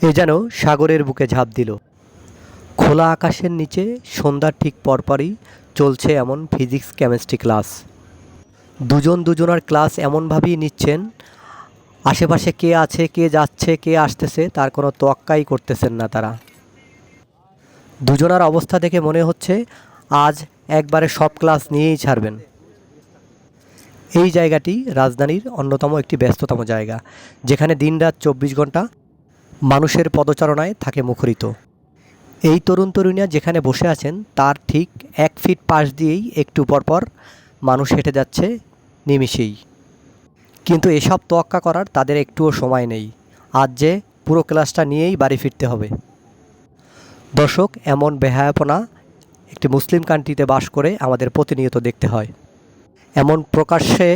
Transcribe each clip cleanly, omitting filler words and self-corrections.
এ যেন সাগরের বুকে ঝাঁপ দিল। খোলা আকাশের নিচে সন্ধ্যার ঠিক পরপরই চলছে এমন ফিজিক্স কেমিস্ট্রি ক্লাস। দুজন দুজনার ক্লাস এমনভাবেই নিচ্ছেন, আশেপাশে কে আছে, কে যাচ্ছে, কে আসতেছে তার কোনো তোয়াক্কাই করতেছেন না তারা। দুজনার অবস্থা দেখে মনে হচ্ছে আজ একবারে সব ক্লাস নিয়েই ছাড়বেন। এই জায়গাটি রাজধানীর অন্যতম একটি ব্যস্ততম জায়গা, যেখানে দিনরাত 24 ঘন্টা মানুষের পদচারণায় থাকে মুখরিত। এই তরুণ তরুণীরা যেখানে বসে আছেন তার ঠিক 1 ফিট পাশ দিয়েই একটু পরপর মানুষ হেঁটে যাচ্ছে নিমিষেই। কিন্তু এসব তোয়াক্কা করার তাদের একটুও সময় নেই। আজ যে পুরো ক্লাসটা নিয়েই বাড়ি ফিরতে হবে। দর্শক, এমন বেহায়াপনা একটি মুসলিম কান্ট্রিতে বাস করে আমাদের প্রতিনিয়ত দেখতে হয়। এমন প্রকাশ্যে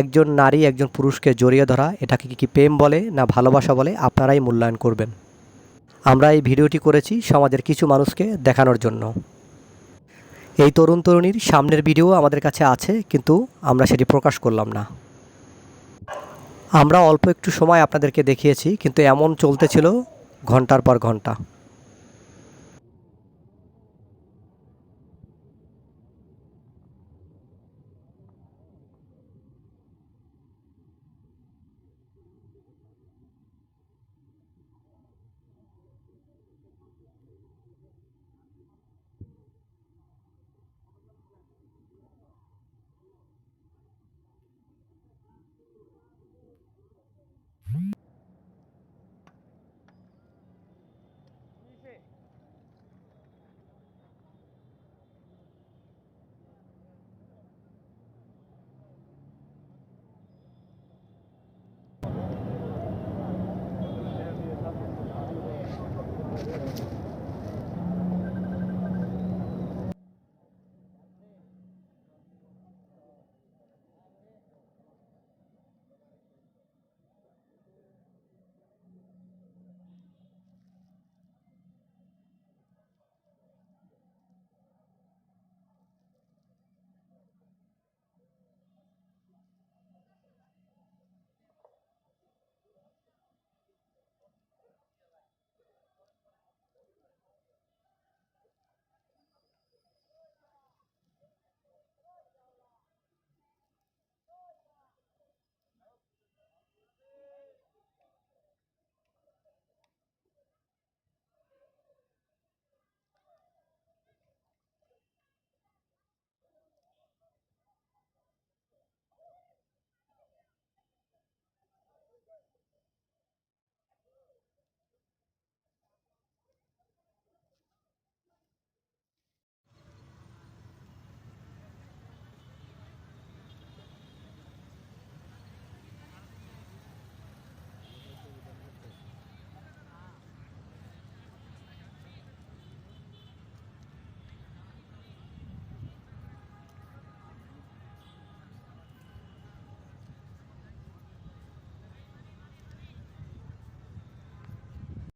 একজন নারী একজন পুরুষকে জড়িয়ে ধরা, এটাকে কি প্রেম বলে না ভালোবাসা বলে আপনারাই মূল্যায়ন করবেন। আমরা এই ভিডিওটি করেছি সমাজের কিছু মানুষকে দেখানোর জন্য। এই তরুণ তরুণীর সামনের ভিডিও আমাদের কাছে আছে, কিন্তু আমরা সেটি প্রকাশ করলাম না। আমরা অল্প একটু সময় আপনাদেরকে দেখিয়েছি, কিন্তু এমন চলতেছিল ঘন্টার পর ঘন্টা।